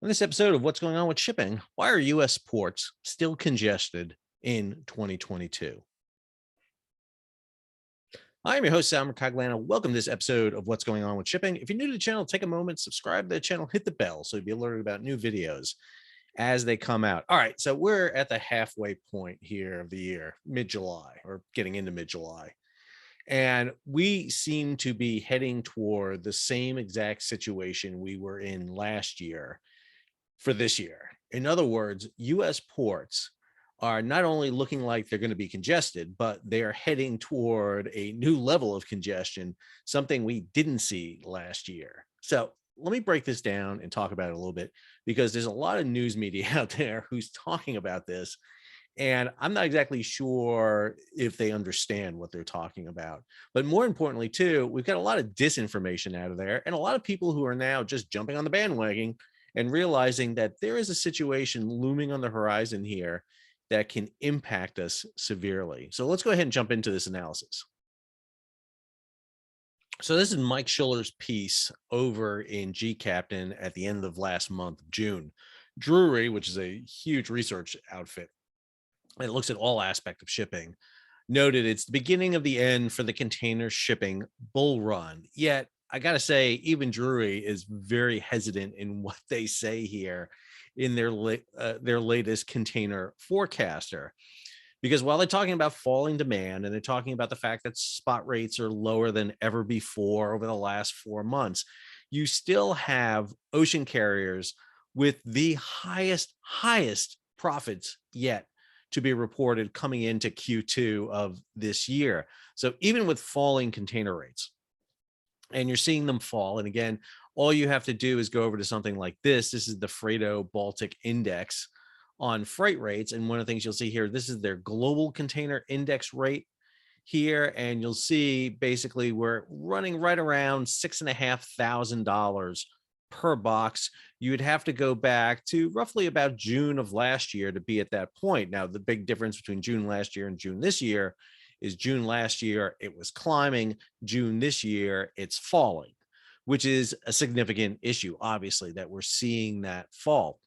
In this episode of What's Going On with Shipping, why are U.S. ports still congested in 2022? I'm your host, Sal Mercogliano. Welcome to this episode of What's Going On with Shipping. If you're new to the channel, take a moment, subscribe to the channel, hit the bell so you'll be alerted about new videos as they come out. All right, so we're at the halfway point here of the year, mid-July, or getting into mid-July. And we seem to be heading toward the same exact situation we were in last year for this year. In other words, US ports are not only looking like they're going to be congested, but they are heading toward a new level of congestion, something we didn't see last year. So let me break this down and talk about it a little bit because there's a lot of news media out there who's talking about this. And I'm not exactly sure if they understand what they're talking about. But more importantly, too, we've got a lot of disinformation out of there and a lot of people who are now just jumping on the bandwagon and realizing that there is a situation looming on the horizon here that can impact us severely. So let's go ahead and jump into this analysis. So this is Mike Schiller's piece over in G Captain at the end of last month, June. Drewry, which is a huge research outfit, it looks at all aspects of shipping, noted it's the beginning of the end for the container shipping bull run. Yet, I got to say, even Drewry is very hesitant in what they say here in their latest container forecaster. Because while they're talking about falling demand and they're talking about the fact that spot rates are lower than ever before over the last 4 months, you still have ocean carriers with the highest profits yet to be reported coming into Q2 of this year. So even with falling container rates, and you're seeing them fall, and again, all you have to do is go over to something like this. This is the Freightos Baltic Index on freight rates. And one of the things you'll see here, this is their global container index rate here. And you'll see basically we're running right around $6,500 per box. You would have to go back to roughly about June of last year to be at that point. Now, the big difference between June last year and June this year is June last year, it was climbing. June this year, it's falling, which is a significant issue, obviously, that we're seeing that fall.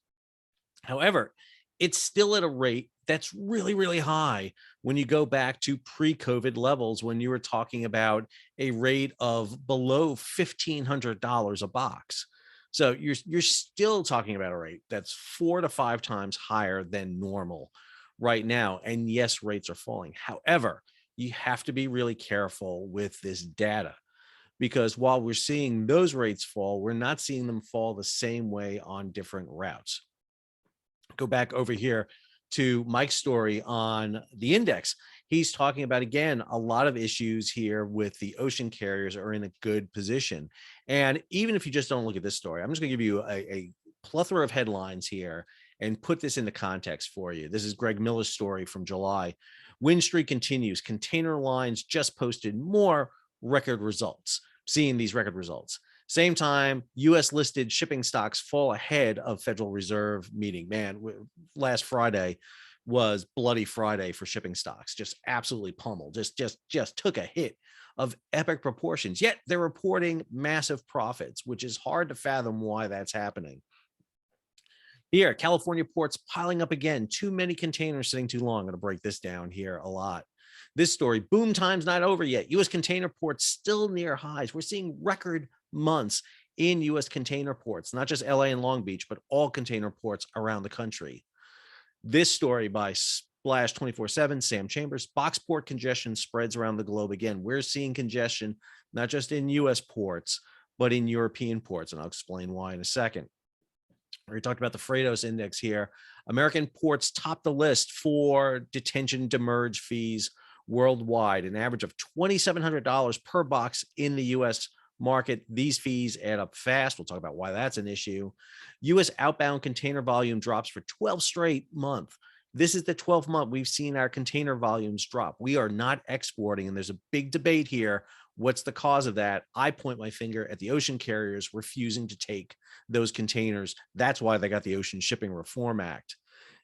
However, it's still at a rate that's really, really high when you go back to pre-COVID levels, when you were talking about a rate of below $1,500 a box. So you're still talking about a rate that's 4 to 5 times higher than normal right now. And yes, rates are falling. However, you have to be really careful with this data because while we're seeing those rates fall, we're not seeing them fall the same way on different routes. Go back over here to Mike's story on the index. He's talking about, again, a lot of issues here with the ocean carriers are in a good position. And even if you just don't look at this story, I'm just going to give you a plethora of headlines here and put this into context for you. This is Greg Miller's story from July. Win streak continues. Container lines just posted more record results, seeing these record results. Same time, U.S. listed shipping stocks fall ahead of Federal Reserve meeting. Man, last Friday was bloody Friday for shipping stocks. Just absolutely pummeled. Just took a hit of epic proportions. Yet they're reporting massive profits, which is hard to fathom why that's happening. Here, California ports piling up again. Too many containers sitting too long. I'm going to break this down here a lot. This story, boom time's not over yet. U.S. container ports still near highs. We're seeing record months in U.S. container ports, not just LA and Long Beach, but all container ports around the country. This story by Splash 24/7, Sam Chambers, Boxport congestion spreads around the globe. Again, we're seeing congestion, not just in U.S. ports, but in European ports. And I'll explain why in a second. We talked about the Freightos index here. American ports top the list for detention demurrage fees worldwide, an average of $2,700 per box in the U.S. market. These fees add up fast. We'll talk about why that's an issue. U.S. outbound container volume drops for 12 straight months. This is the 12th month we've seen our container volumes drop. We are not exporting, and there's a big debate here. What's the cause of that? I point my finger at the ocean carriers refusing to take those containers. That's why they got the Ocean Shipping Reform Act.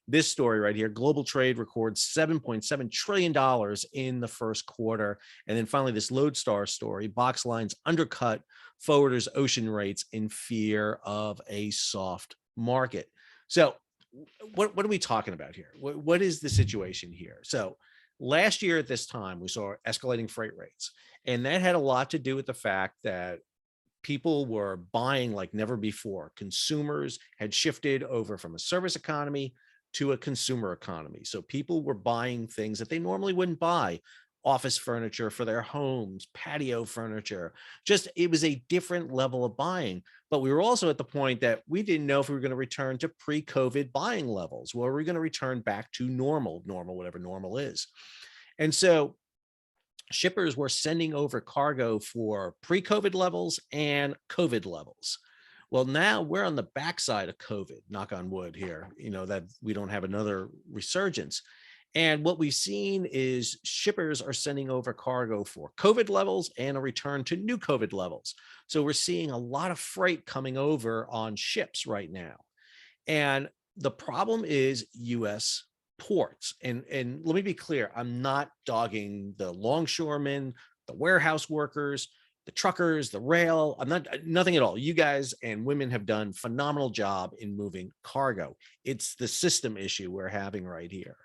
This story right here, global trade records $7.7 trillion in the first quarter. And then finally, this Lodestar story, box lines undercut forwarders' ocean rates in fear of a soft market. So what are we talking about here? What is the situation here? So last year at this time, we saw escalating freight rates, and that had a lot to do with the fact that people were buying like never before. Consumers had shifted over from a service economy to a consumer economy. So people were buying things that they normally wouldn't buy: office furniture for their homes, patio furniture. Just it was a different level of buying. But we were also at the point that we didn't know if we were going to return to pre-COVID buying levels. Well, we're going to return back to normal, whatever normal is. And so shippers were sending over cargo for pre-COVID levels and COVID levels. Well, now we're on the backside of COVID, knock on wood here, that we don't have another resurgence. And what we've seen is shippers are sending over cargo for COVID levels and a return to new COVID levels. So we're seeing a lot of freight coming over on ships right now. And the problem is US ports. And let me be clear, I'm not dogging the longshoremen, the warehouse workers, the truckers, the rail. I'm not, nothing at all. You guys and women have done phenomenal job in moving cargo. It's the system issue we're having right here.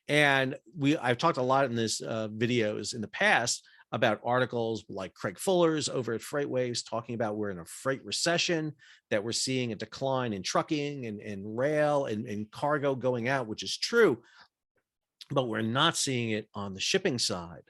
And I've talked a lot in this videos in the past about articles like Craig Fuller's over at FreightWaves talking about we're in a freight recession, that we're seeing a decline in trucking and rail and cargo going out, which is true, but we're not seeing it on the shipping side.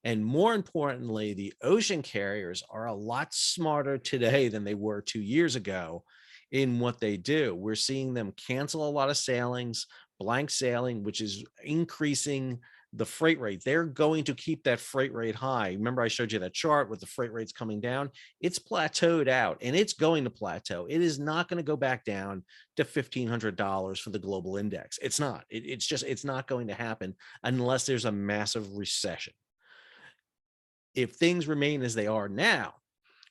And more importantly, the ocean carriers are a lot smarter today than they were 2 years ago in what they do. We're seeing them cancel a lot of sailings, blank sailing, which is increasing the freight rate. They're going to keep that freight rate high. Remember, I showed you that chart with the freight rates coming down. It's plateaued out, and it's going to plateau. It is not going to go back down to $1,500 for the global index. It's not. It's not going to happen unless there's a massive recession. If things remain as they are now,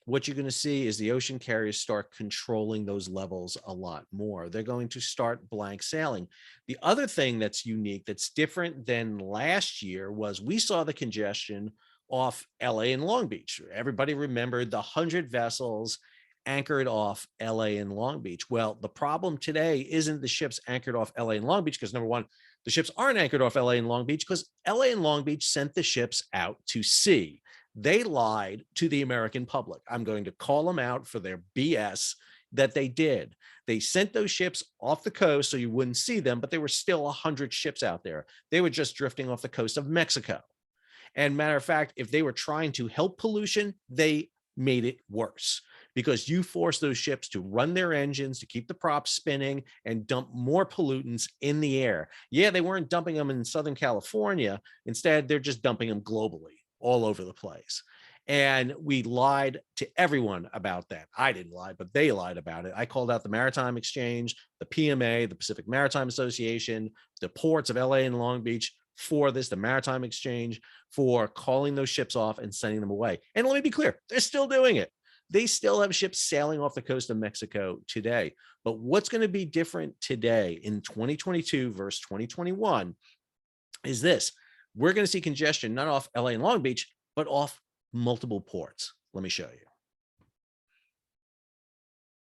what you're going to see is the ocean carriers start controlling those levels a lot more. They're going to start blank sailing. The other thing that's unique, that's different than last year, was we saw the congestion off LA and Long Beach. Everybody remembered the 100 vessels anchored off LA and Long Beach. Well, the problem today isn't the ships anchored off LA and Long Beach, because number one, the ships aren't anchored off LA and Long Beach because LA and Long Beach sent the ships out to sea. They lied to the American public. I'm going to call them out for their BS that they did. They sent those ships off the coast so you wouldn't see them, but there were still 100 ships out there. They were just drifting off the coast of Mexico. And matter of fact, if they were trying to help pollution, they made it worse, because you forced those ships to run their engines to keep the props spinning and dump more pollutants in the air. Yeah, they weren't dumping them in Southern California. Instead, they're just dumping them globally, all over the place. And we lied to everyone about that. I didn't lie, but they lied about it. I called out the Maritime Exchange, the PMA, the Pacific Maritime Association, the ports of LA and Long Beach for this, the Maritime Exchange, for calling those ships off and sending them away. And let me be clear, they're still doing it. They still have ships sailing off the coast of Mexico today. But what's going to be different today in 2022 versus 2021 is this. We're going to see congestion not off LA and Long Beach, but off multiple ports. Let me show you.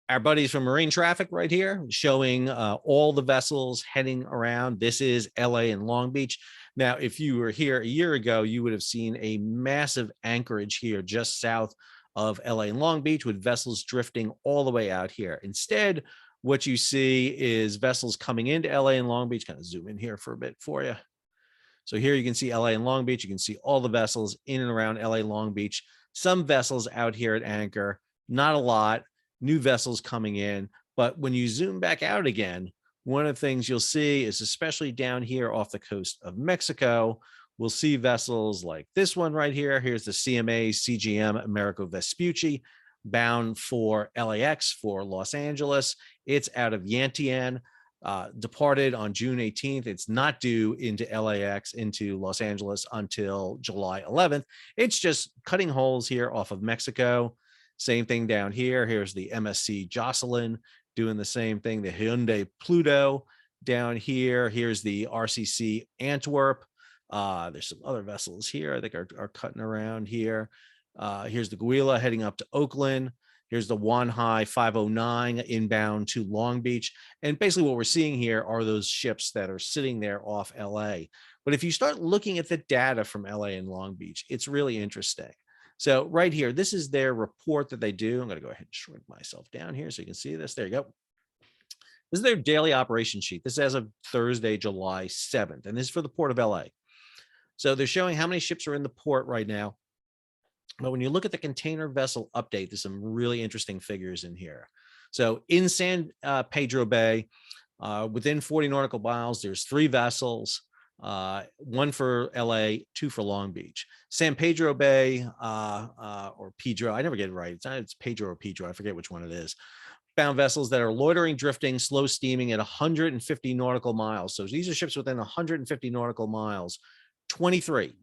Our buddies from Marine Traffic right here showing all the vessels heading around. This is LA and Long Beach. Now, if you were here a year ago, you would have seen a massive anchorage here just south of LA and Long Beach with vessels drifting all the way out here. Instead, what you see is vessels coming into LA and Long Beach. Kind of zoom in here for a bit for you. So here you can see LA and Long Beach. You can see all the vessels in and around LA Long Beach. Some vessels out here at anchor, not a lot. New vessels coming in. But when you zoom back out again, one of the things you'll see is, especially down here off the coast of Mexico, we'll see vessels like this one right here. Here's the CMA CGM Americo Vespucci, bound for LAX for Los Angeles. It's out of Yantian. Departed on June 18th. It's not due into LAX, into Los Angeles, until July 11th. It's just cutting holes here off of Mexico. Same thing down here. Here's the MSC Jocelyn doing the same thing. The Hyundai Pluto down here. Here's the RCC Antwerp. There's some other vessels here I think are cutting around here. Here's the Guila heading up to Oakland. Here's the Wanhai 509 inbound to Long Beach. And basically what we're seeing here are those ships that are sitting there off LA. But if you start looking at the data from LA and Long Beach, it's really interesting. So right here, this is their report that they do. I'm going to go ahead and shrink myself down here so you can see this. There you go. This is their daily operation sheet. This is as of Thursday, July 7th, and this is for the Port of LA. So they're showing how many ships are in the port right now. But when you look at the container vessel update, there's some really interesting figures in here. So in San Pedro Bay, within 40 nautical miles, there's 3 vessels, 1 for LA, 2 for Long Beach. San Pedro Bay, or Pedro, I never get it right. It's Pedro or Pedro, I forget which one it is. Bound vessels that are loitering, drifting, slow steaming at 150 nautical miles. So these are ships within 150 nautical miles. 23,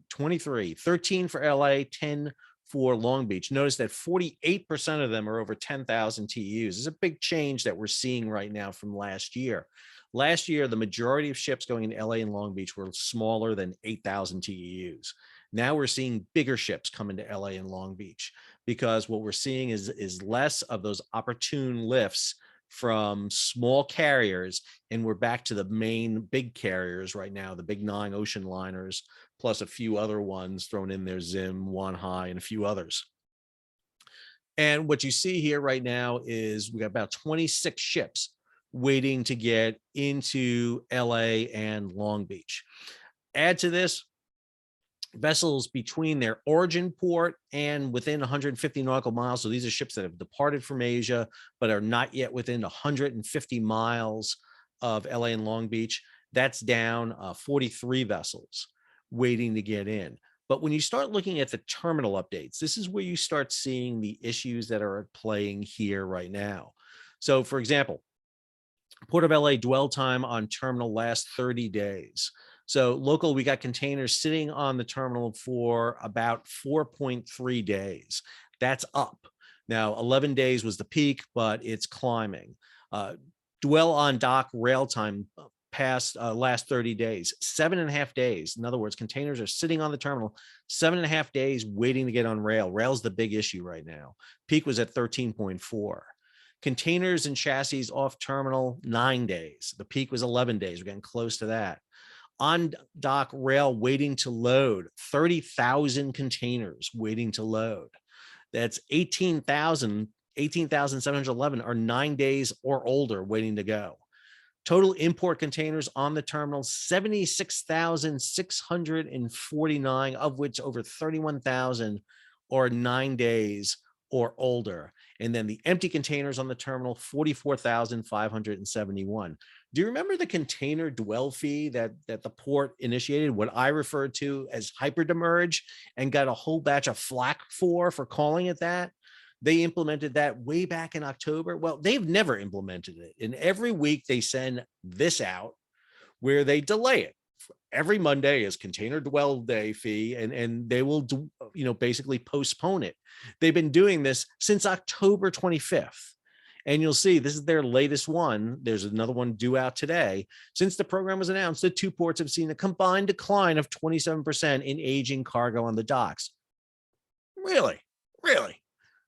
13 for LA, 10 for Long Beach. Notice that 48% of them are over 10,000 TEUs. This is a big change that we're seeing right now from last year. Last year, the majority of ships going into LA and Long Beach were smaller than 8,000 TEUs. Now we're seeing bigger ships come into LA and Long Beach because what we're seeing is less of those opportune lifts from small carriers, and we're back to the main big carriers right now, the big 9 ocean liners, plus a few other ones thrown in there, Zim, Wanhai, and a few others. And what you see here right now is we got about 26 ships waiting to get into LA and Long Beach. Add to this, vessels between their origin port and within 150 nautical miles. So these are ships that have departed from Asia, but are not yet within 150 miles of LA and Long Beach. That's down 43 vessels waiting to get in. But when you start looking at the terminal updates, this is where you start seeing the issues that are playing here right now. So for example, Port of LA dwell time on terminal last 30 days. So local, we got containers sitting on the terminal for about 4.3 days. That's up. Now, 11 days was the peak, but it's climbing. Dwell on dock rail time past last 30 days, 7.5 days. In other words, containers are sitting on the terminal 7.5 days waiting to get on rail. Rail's the big issue right now. Peak was at 13.4. Containers and chassis off terminal, 9 days. The peak was 11 days. We're getting close to that. On dock rail waiting to load, 30,000 containers waiting to load. That's 18,711 are 9 days or older waiting to go. Total import containers on the terminal, 76,649, of which over 31,000 are 9 days or older. And then the empty containers on the terminal, 44,571. Do you remember the container dwell fee that the port initiated, what I referred to as hyper-demurrage, and got a whole batch of flack for calling it that? They implemented that way back in October. Well, they've never implemented it. And every week they send this out where they delay it. Every Monday is container dwell day fee, and they will do, basically postpone it. They've been doing this since October 25th. And you'll see this is their latest one. There's another one due out today. Since the program was announced, the 2 ports have seen a combined decline of 27% in aging cargo on the docks. Really?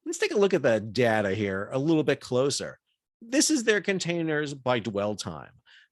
Let's take a look at the data here a little bit closer. This is their containers by dwell time.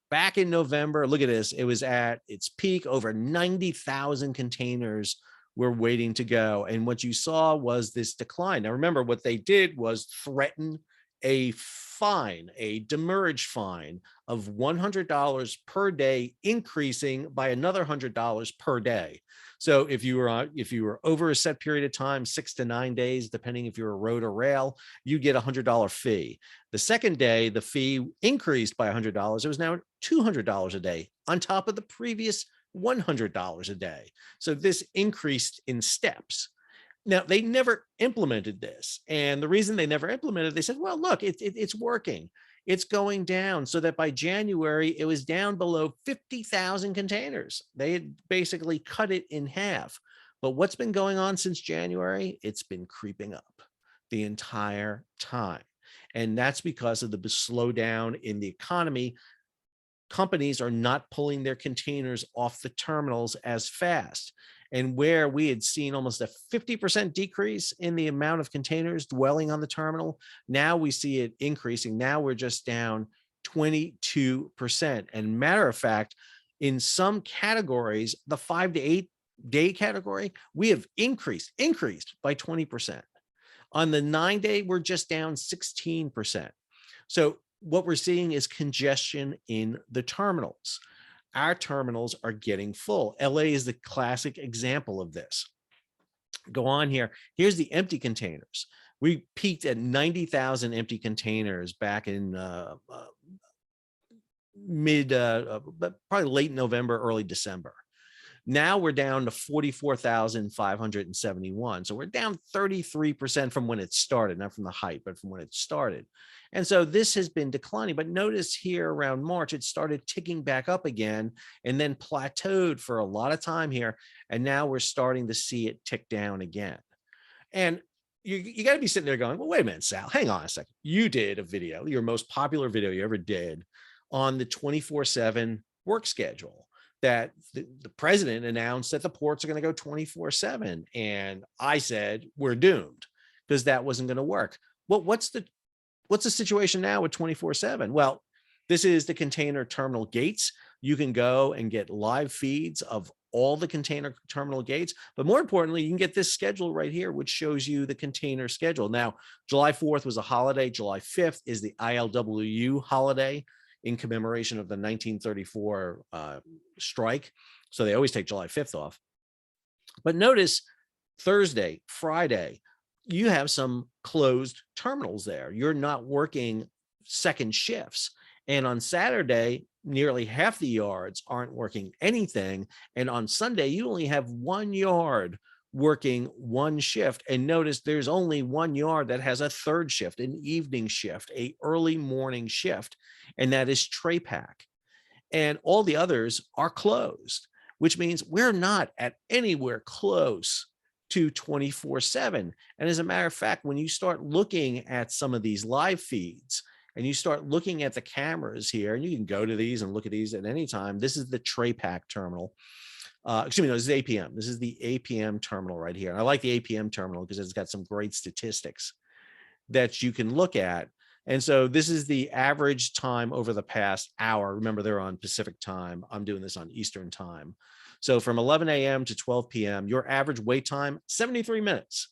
Back in November, look at this. It was at its peak. Over 90,000 containers were waiting to go. And what you saw was this decline. Now, remember, what they did was threaten a fine, a demurrage fine of $100 per day, increasing by another $100 per day. So if you were over a set period of time, 6 to 9 days, depending if you're a road or rail, you get a $100 fee. The second day, the fee increased by $100. It was now $200 a day on top of the previous $100 a day. So this increased in steps. Now, they never implemented this. And the reason they never implemented, they said, well, look, it's working. It's going down, so that by January, it was down below 50,000 containers. They had basically cut it in half. But what's been going on since January? It's been creeping up the entire time. And that's because of the slowdown in the economy. Companies are not pulling their containers off the terminals as fast. And where we had seen almost a 50% decrease in the amount of containers dwelling on the terminal, now we see it increasing. Now we're just down 22%. And matter of fact, in some categories, the 5 to 8 day category, we have increased by 20%. On the 9 day, we're just down 16%. So what we're seeing is congestion in the terminals. Our terminals are getting full. LA is the classic example of this. Go on here. Here's the empty containers. We peaked at 90,000 empty containers back in probably late November, early December. Now we're down to 44,571. So we're down 33% from when it started, not from the height, but from when it started. And so this has been declining. But notice here around March, it started ticking back up again and then plateaued for a lot of time here. And now we're starting to see it tick down again. And you got to be sitting there going, well, wait a minute, Sal, hang on a second. You did a video, your most popular video you ever did, on the 24/7 work schedule that the president announced that the ports are going to go 24/7. And I said, we're doomed because that wasn't going to work. Well, what's the situation now with 24/7? Well, this is the container terminal gates. You can go and get live feeds of all the container terminal gates. But more importantly, you can get this schedule right here, which shows you the container schedule. Now, July 4th was a holiday. July 5th is the ILWU holiday in commemoration of the 1934 strike. So they always take July 5th off. But notice Thursday, Friday, you have some closed terminals there. You're not working second shifts. And on Saturday, nearly half the yards aren't working anything. And on Sunday, you only have 1 yard working one shift. And notice there's only 1 yard that has a third shift, an evening shift, a early morning shift, and that is tray pack. And all the others are closed, which means we're not at anywhere close to 24/7. And as a matter of fact, when you start looking at some of these live feeds and you start looking at the cameras here, and you can go to these and look at these at any time. This is the tray pack terminal. Excuse me, no, this is APM. This is the APM terminal right here. And I like the APM terminal because it's got some great statistics that you can look at. And so this is the average time over the past hour. Remember, they're on Pacific time. I'm doing this on Eastern time. So from 11 a.m. to 12 p.m., your average wait time, 73 minutes.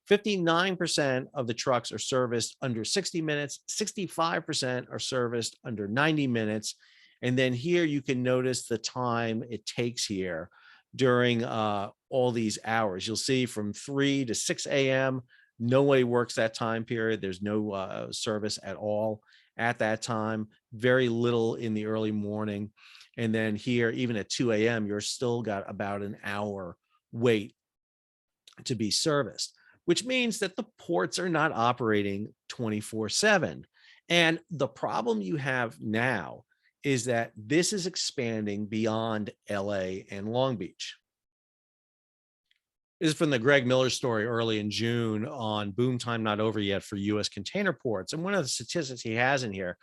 59% of the trucks are serviced under 60 minutes. 65% are serviced under 90 minutes. And then here you can notice the time it takes here during all these hours. You'll see from 3 to 6 a.m., nobody works that time period. There's no service at all at that time, very little in the early morning. And then here, even at 2 a.m., you're still got about an hour wait to be serviced, which means that the ports are not operating 24/7. And the problem you have now is that this is expanding beyond LA and Long Beach. This is from the Greg Miller story early in June on boom time not over yet for US container ports. And one of the statistics he has in here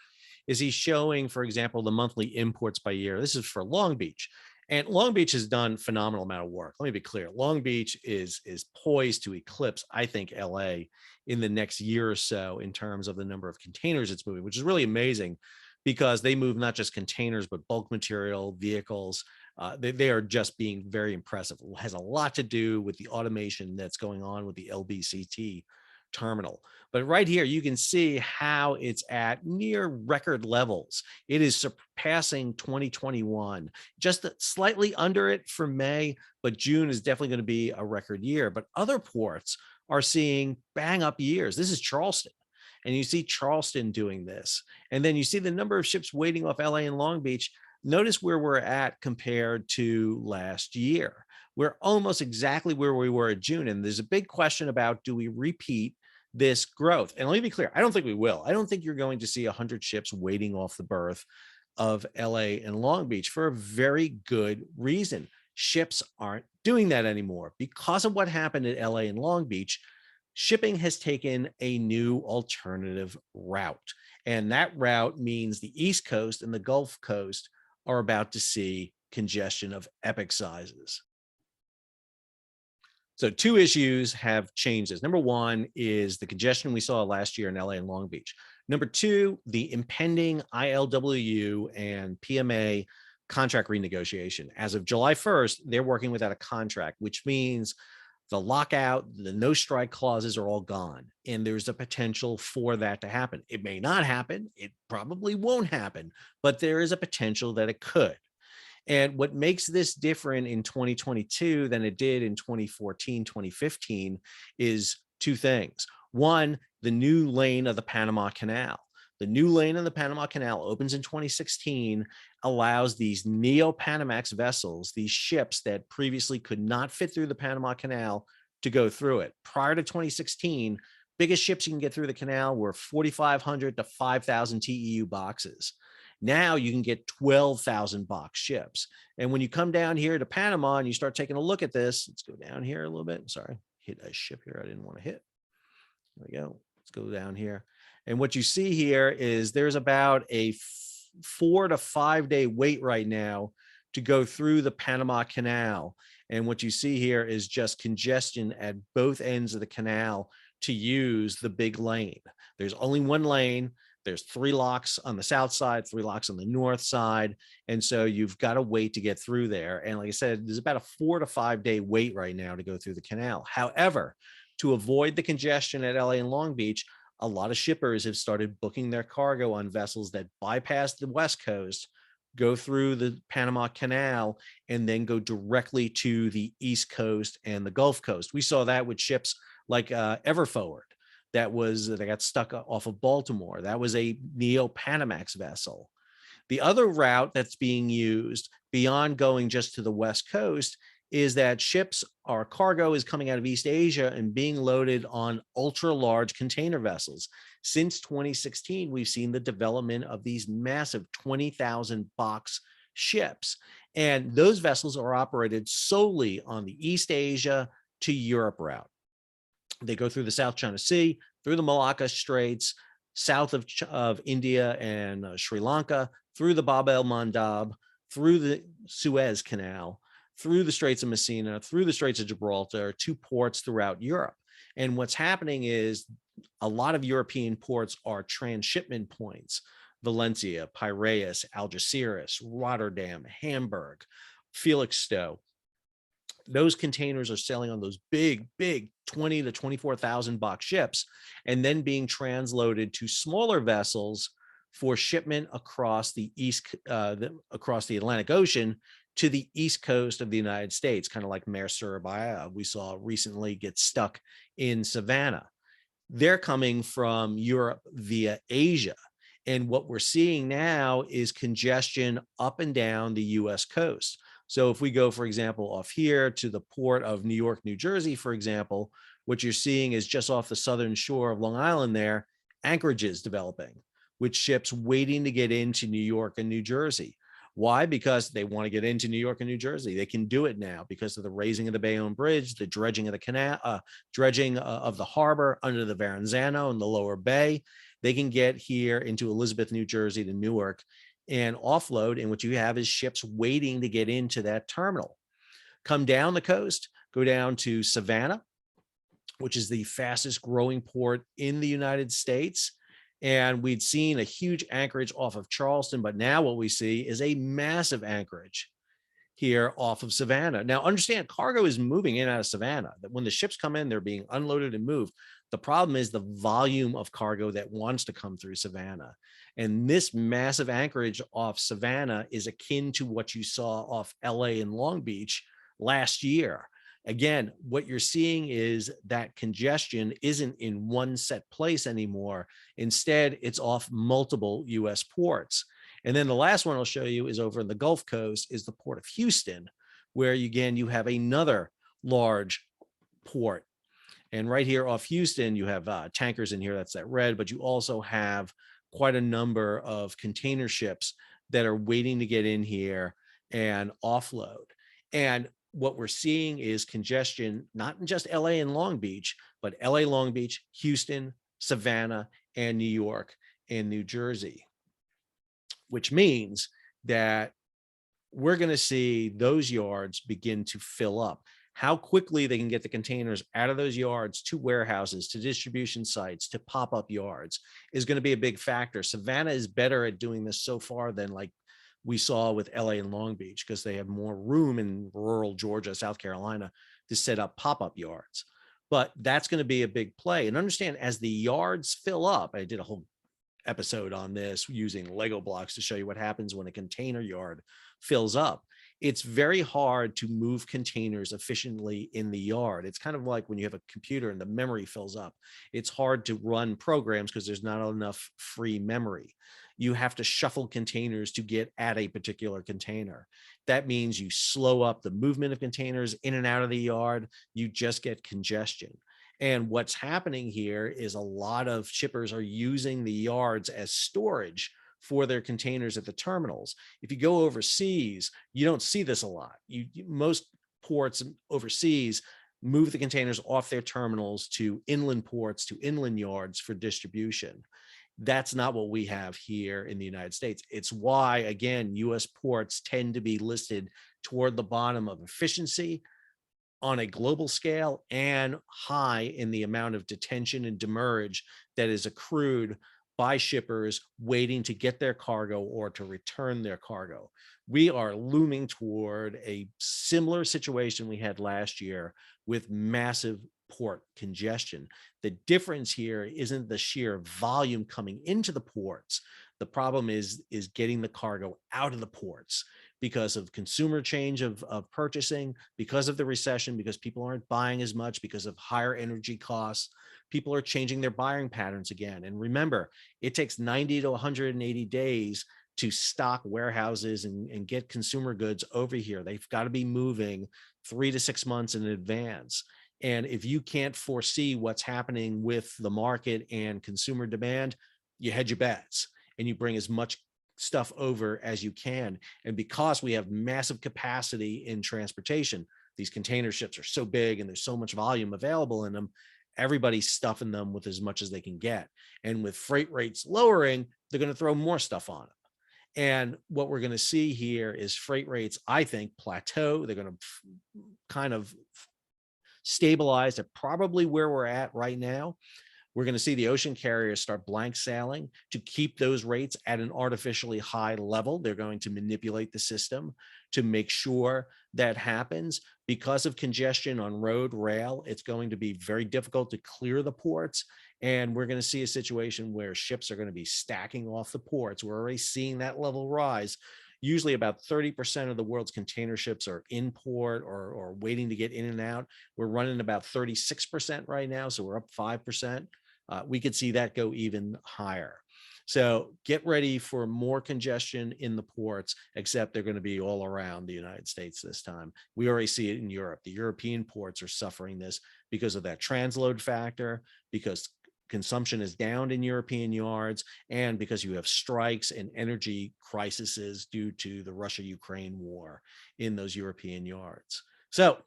is he's showing, for example, the monthly imports by year. This is for Long Beach. And Long Beach has done phenomenal amount of work. Let me be clear. Long Beach is poised to eclipse, I think, LA in the next year or so in terms of the number of containers it's moving, which is really amazing because they move not just containers, but bulk material, vehicles. They are just being very impressive. It has a lot to do with the automation that's going on with the LBCT terminal. But right here, you can see how it's at near record levels. It is surpassing 2021, just slightly under it for May, but June is definitely going to be a record year. But other ports are seeing bang up years. This is Charleston. And you see Charleston doing this. And then you see the number of ships waiting off LA and Long Beach. Notice where we're at compared to last year. We're almost exactly where we were in June. And there's a big question about, do we repeat this growth? And let me be clear, I don't think we will. I don't think you're going to see 100 ships waiting off the berth of LA and Long Beach for a very good reason. Ships aren't doing that anymore. Because of what happened at LA and Long Beach, shipping has taken a new alternative route. And that route means the East Coast and the Gulf Coast are about to see congestion of epic sizes. So two issues have changed this. Number one is the congestion we saw last year in LA and Long Beach. Number two, the impending ILWU and PMA contract renegotiation. As of July 1st, they're working without a contract, which means the lockout, the no strike clauses are all gone. And there's a potential for that to happen. It may not happen. It probably won't happen, but there is a potential that it could. And what makes this different in 2022 than it did in 2014, 2015 is two things. One, the new lane of the Panama Canal. The new lane of the Panama Canal opens in 2016, allows these neo-Panamax vessels, these ships that previously could not fit through the Panama Canal, to go through it. Prior to 2016, biggest ships you can get through the canal were 4,500 to 5,000 TEU boxes. Now you can get 12,000 box ships. And when you come down here to Panama and you start taking a look at this, let's go down here a little bit. Sorry, hit a ship here I didn't want to hit. There we go. Let's go down here. And what you see here is there's about a 4 to 5 day wait right now to go through the Panama Canal. And what you see here is just congestion at both ends of the canal to use the big lane. There's only one lane. There's 3 locks on the south side, 3 locks on the north side. And so you've got to wait to get through there. And like I said, there's about a 4 to 5 day wait right now to go through the canal. However, to avoid the congestion at LA and Long Beach, a lot of shippers have started booking their cargo on vessels that bypass the West Coast, go through the Panama Canal, and then go directly to the East Coast and the Gulf Coast. We saw that with ships like Everforward that got stuck off of Baltimore. That was a neo-Panamax vessel. The other route that's being used beyond going just to the West Coast is that ships or cargo is coming out of East Asia and being loaded on ultra large container vessels. Since 2016, we've seen the development of these massive 20,000 box ships. And those vessels are operated solely on the East Asia to Europe route. They go through the South China Sea, through the Malacca Straits, south of India and Sri Lanka, through the Bab el Mandab, through the Suez Canal, through the Straits of Messina, through the Straits of Gibraltar, to ports throughout Europe. And what's happening is a lot of European ports are transshipment points: Valencia, Piraeus, Algeciras, Rotterdam, Hamburg, Felixstowe. Those containers are sailing on those big 20 to 24,000 box ships, and then being transloaded to smaller vessels for shipment across the across the Atlantic Ocean to the East Coast of the United States, kind of like Maersk Surabaya we saw recently get stuck in Savannah. They're coming from Europe via Asia. And what we're seeing now is congestion up and down the US coast. So if we go, for example, off here to the port of New York, New Jersey, for example, what you're seeing is just off the southern shore of Long Island there, anchorages developing with ships waiting to get into New York and New Jersey. Why? Because they want to get into New York and New Jersey. They can do it now because of the raising of the Bayonne Bridge, the dredging of the canal, dredging of the harbor under the Verrazano and the lower bay. They can get here into Elizabeth, New Jersey to Newark and offload. And what you have is ships waiting to get into that terminal. Come down the coast, go down to Savannah, which is the fastest growing port in the United States. And we'd seen a huge anchorage off of Charleston, but now what we see is a massive anchorage here off of Savannah. Now, understand, cargo is moving in and out of Savannah. That when the ships come in, they're being unloaded and moved. The problem is the volume of cargo that wants to come through Savannah. And this massive anchorage off Savannah is akin to what you saw off LA and Long Beach last year. Again, what you're seeing is that congestion isn't in one set place anymore. Instead, it's off multiple US ports. And then the last one I'll show you is over in the Gulf Coast is the port of Houston, where again, you have another large port. And right here off Houston, you have tankers in here, that's that red, but you also have quite a number of container ships that are waiting to get in here and offload. And what we're seeing is congestion, not in just LA and Long Beach, but LA, Long Beach, Houston, Savannah, and New York and New Jersey, which means that we're going to see those yards begin to fill up. how quickly they can get the containers out of those yards to warehouses, to distribution sites, to pop-up yards is going to be a big factor. Savannah is better at doing this so far than like we saw with LA and Long Beach, because they have more room in rural Georgia, South Carolina to set up pop-up yards. But that's going to be a big play. And understand, as the yards fill up, I did a whole episode on this using Lego blocks to show you what happens when a container yard fills up. It's very hard to move containers efficiently in the yard. It's kind of like when you have a computer and the memory fills up. It's hard to run programs because there's not enough free memory. You have to shuffle containers to get at a particular container. That means you slow up the movement of containers in and out of the yard. You just get congestion. And what's happening here is a lot of shippers are using the yards as storage for their containers at the terminals. If you go overseas, you don't see this a lot. Most ports overseas move the containers off their terminals to inland ports, to inland yards for distribution. That's not what we have here in the United States. It's why, again, US ports tend to be listed toward the bottom of efficiency on a global scale, and high in the amount of detention and demurrage that is accrued by shippers waiting to get their cargo or to return their cargo. We are looming toward a similar situation we had last year with massive port congestion. The difference here isn't the sheer volume coming into the ports. The problem is getting the cargo out of the ports because of consumer change of purchasing, because of the recession, because people aren't buying as much, because of higher energy costs. People are changing their buying patterns again. And remember, it takes 90 to 180 days to stock warehouses and get consumer goods over here. They've got to be moving 3 to 6 months in advance. And if you can't foresee what's happening with the market and consumer demand, you hedge your bets and you bring as much stuff over as you can. And because we have massive capacity in transportation, these container ships are so big and there's so much volume available in them, everybody's stuffing them with as much as they can get. And with freight rates lowering, they're going to throw more stuff on them. And what we're going to see here is freight rates, I think, plateau. They're going to kind of stabilize at probably where we're at right now. We're going to see the ocean carriers start blank sailing to keep those rates at an artificially high level. They're going to manipulate the system to make sure that happens. Because of congestion on road, rail, it's going to be very difficult to clear the ports. And we're going to see a situation where ships are going to be stacking off the ports. We're already seeing that level rise. Usually about 30% of the world's container ships are in port or waiting to get in and out. We're running about 36% right now, so we're up 5%. We could see that go even higher. So get ready for more congestion in the ports, except they're going to be all around the United States this time. We already see it in Europe. The European ports are suffering this because of that transload factor, because consumption is down in European yards, and because you have strikes and energy crises due to the Russia-Ukraine war in those European yards. So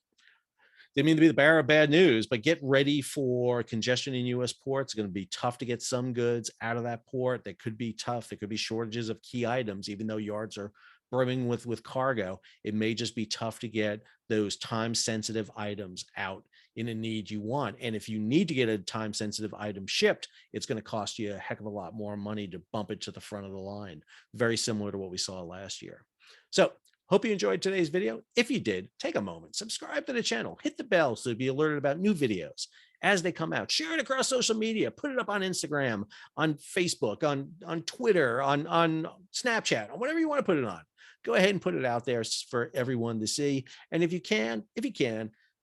didn't mean to be the bearer of bad news, but get ready for congestion in US ports. It's going to be tough to get some goods out of that port. That could be tough. There could be shortages of key items, even though yards are brimming with cargo. It may just be tough to get those time-sensitive items out in a need you want. And if you need to get a time-sensitive item shipped, it's going to cost you a heck of a lot more money to bump it to the front of the line. Very similar to what we saw last year. So hope you enjoyed today's video. If you did, take a moment, subscribe to the channel, hit the bell so to be alerted about new videos as they come out. Share it across social media, put it up on Instagram, on Facebook, on Twitter, on Snapchat, on whatever you want to put it on. Go ahead and put it out there for everyone to see. And if you can,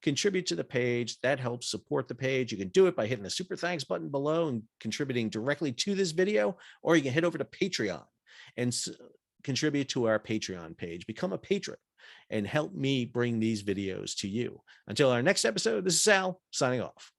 contribute to the page. That helps support the page. You can do it by hitting the super thanks button below and contributing directly to this video, or you can head over to Patreon and contribute to our Patreon page. Become a patron and help me bring these videos to you. Until our next episode, this is Sal signing off.